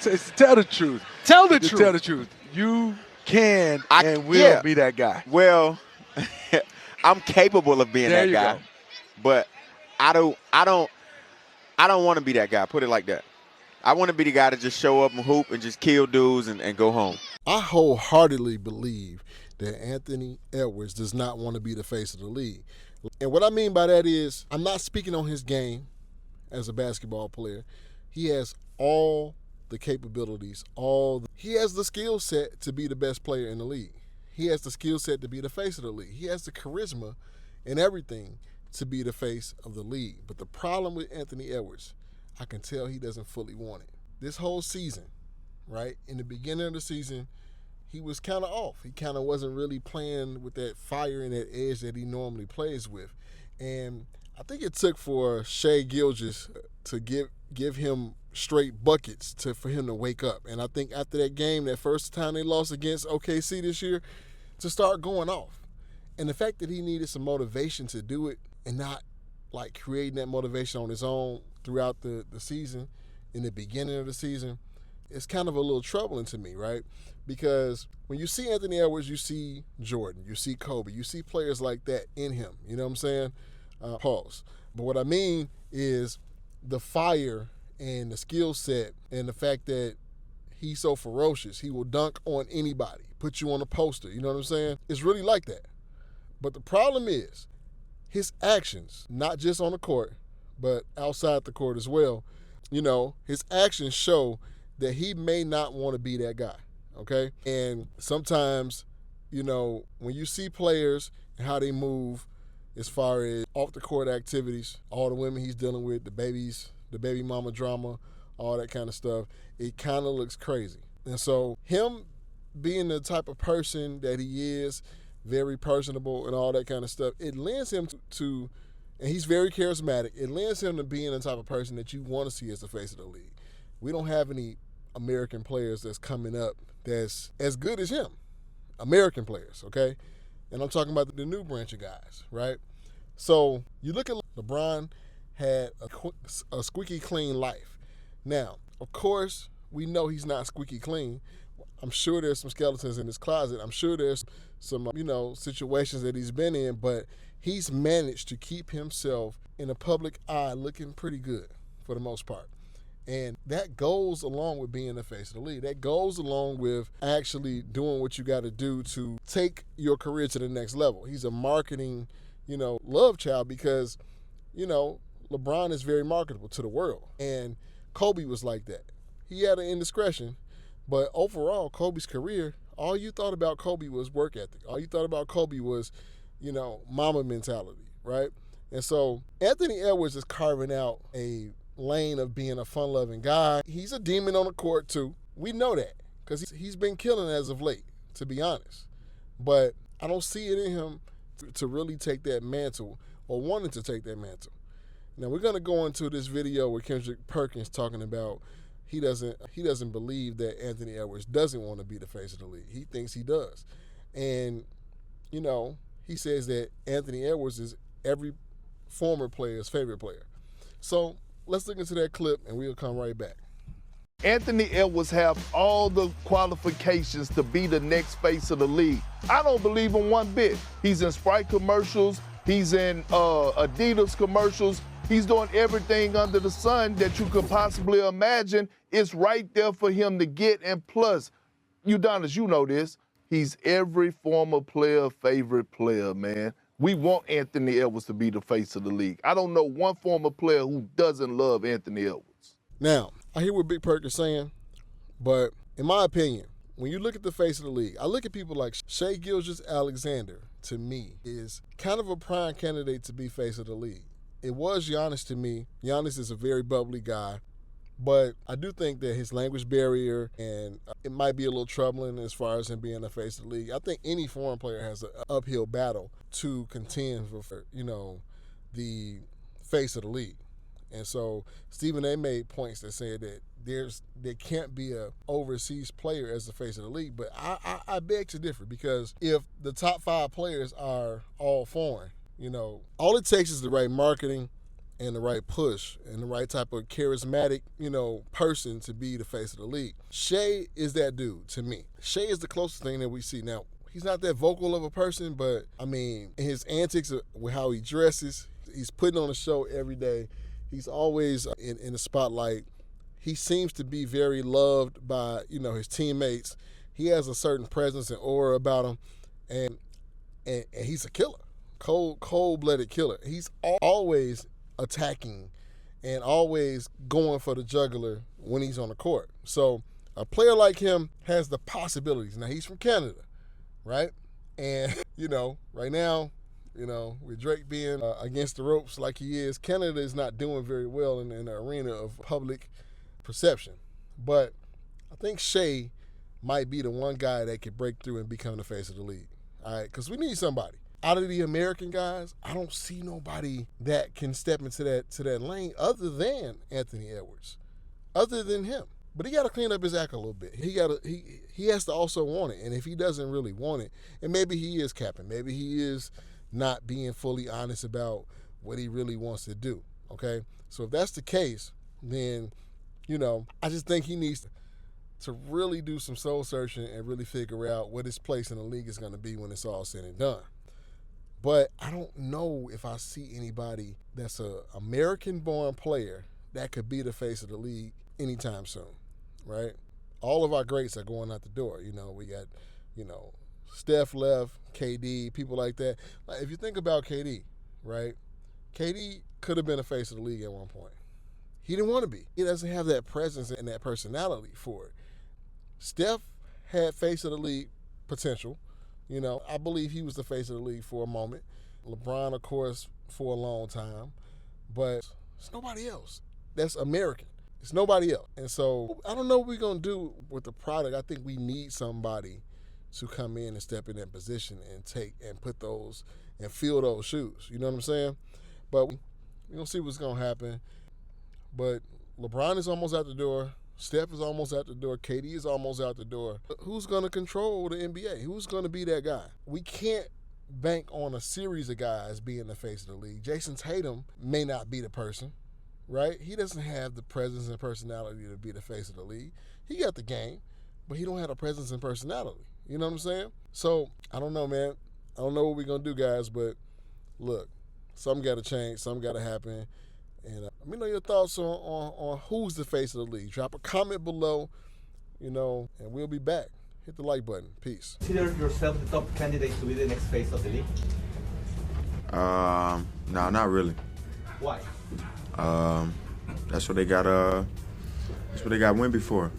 Tell the truth. Tell the Just truth. tell the truth. You can and will be that guy. Well, I'm capable of being There that you guy, go. but I don't want to be that guy. Put it like that. I want to be the guy to just show up and hoop and just kill dudes and go home. I wholeheartedly believe that Anthony Edwards does not want to be the face of the league. And what I mean by that is I'm not speaking on his game as a basketball player. He has all the capabilities, he has the skill set to be the best player in the league. He has the skill set to be the face of the league. He has the charisma and everything to be the face of the league. But the problem with Anthony Edwards, I can tell he doesn't fully want it. This whole season, right, in the beginning of the season, he was kind of off. He kind of wasn't really playing with that fire and that edge that he normally plays with. And I think it took for Shai Gilgeous to give him straight buckets for him to wake up. And I think after that game, that first time they lost against OKC this year, to start going off. And the fact that he needed some motivation to do it and not like creating that motivation on his own throughout the season, in the beginning of the season, it's kind of a little troubling to me, right? Because when you see Anthony Edwards, you see Jordan, you see Kobe, you see players like that in him. You know what I'm saying? Pause. But what I mean is the fire and the skill set and the fact that he's so ferocious. He will dunk on anybody, put you on a poster. You know what I'm saying? It's really like that. But the problem is his actions, not just on the court, but outside the court as well. You know, his actions show that he may not want to be that guy, okay? And sometimes, you know, when you see players and how they move as far as off-the-court activities, all the women he's dealing with, the baby mama drama, all that kind of stuff, it kind of looks crazy. And so him being the type of person that he is, very personable and all that kind of stuff, it lends him to and he's very charismatic, it lends him to being the type of person that you want to see as the face of the league. We don't have any American players that's coming up that's as good as him. American players, okay? And I'm talking about the new branch of guys, right? So you look at LeBron had a squeaky clean life. Now, of course, we know he's not squeaky clean. I'm sure there's some skeletons in his closet. I'm sure there's some, situations that he's been in, but he's managed to keep himself in the public eye looking pretty good for the most part. And that goes along with being the face of the league. That goes along with actually doing what you got to do to take your career to the next level. He's a marketing, love child because, LeBron is very marketable to the world. And Kobe was like that. He had an indiscretion, but overall, Kobe's career, all you thought about Kobe was work ethic. All you thought about Kobe was, mama mentality, right? And so Anthony Edwards is carving out a lane of being a fun-loving guy. He's a demon on the court, too. We know that because he's been killing as of late, to be honest. But I don't see it in him to really take that mantle or wanting to take that mantle. Now, we're going to go into this video with Kendrick Perkins talking about he doesn't believe that Anthony Edwards doesn't want to be the face of the league. He thinks he does. And, he says that Anthony Edwards is every former player's favorite player. So let's look into that clip and we'll come right back. Anthony Edwards have all the qualifications to be the next face of the league. I don't believe him one bit. He's in Sprite commercials. He's in Adidas commercials. He's doing everything under the sun that you could possibly imagine. It's right there for him to get. And plus, Udonis, you know this, he's every former player favorite player, man. We want Anthony Edwards to be the face of the league. I don't know one former player who doesn't love Anthony Edwards. Now, I hear what Big Perk is saying, but in my opinion, when you look at the face of the league, I look at people like Shai Gilgeous-Alexander, to me, is kind of a prime candidate to be face of the league. It was Giannis to me. Giannis is a very bubbly guy, but I do think that his language barrier and it might be a little troubling as far as him being the face of the league. I think any foreign player has an uphill battle to contend for, the face of the league. And so Stephen A. made points that said that there can't be a overseas player as the face of the league. But I beg to differ because if the top 5 players are all foreign, all it takes is the right marketing and the right push and the right type of charismatic, person to be the face of the league. Shea is that dude to me. Shea is the closest thing that we see. Now, he's not that vocal of a person, but I mean, his antics with how he dresses, he's putting on a show every day. He's always in the spotlight. He seems to be very loved by, his teammates. He has a certain presence and aura about him, and he's a killer. Cold-blooded killer. He's always attacking and always going for the jugular when he's on the court. So a player like him has the possibilities. Now, he's from Canada, right? And, right now, with Drake being against the ropes like he is, Canada is not doing very well in the arena of public perception. But I think Shea might be the one guy that could break through and become the face of the league. All right, because we need somebody. Out of the American guys, I don't see nobody that can step into that lane other than Anthony Edwards, other than him. But he got to clean up his act a little bit. He has to also want it. And if he doesn't really want it, and maybe he is capping, maybe he is not being fully honest about what he really wants to do, okay? So if that's the case, then, I just think he needs to really do some soul searching and really figure out what his place in the league is going to be when it's all said and done. But I don't know if I see anybody that's an American-born player that could be the face of the league anytime soon, right? All of our greats are going out the door. We got, Steph left, KD, people like that. Like, if you think about KD, right? KD could have been the face of the league at one point. He didn't want to be. He doesn't have that presence and that personality for it. Steph had face of the league potential. I believe he was the face of the league for a moment. LeBron, of course, for a long time. But it's nobody else. That's American. It's nobody else. And so I don't know what we're going to do with the product. I think we need somebody to come in and step in that position and take and put those and fill those shoes. You know what I'm saying? But we're going to see what's going to happen. But LeBron is almost out the door. Steph is almost out the door. KD is almost out the door. Who's going to control the NBA? Who's going to be that guy? We can't bank on a series of guys being the face of the league. Jason Tatum may not be the person, right? He doesn't have the presence and personality to be the face of the league. He got the game, but he don't have the presence and personality. You know what I'm saying? So, I don't know, man. I don't know what we're going to do, guys, but look, something got to change. Something got to happen. And let me know your thoughts on who's the face of the league. Drop a comment below, and we'll be back. Hit the like button. Peace. Consider yourself the top candidate to be the next face of the league? No, not really. Why? That's what they got. That's what they got Wemby for.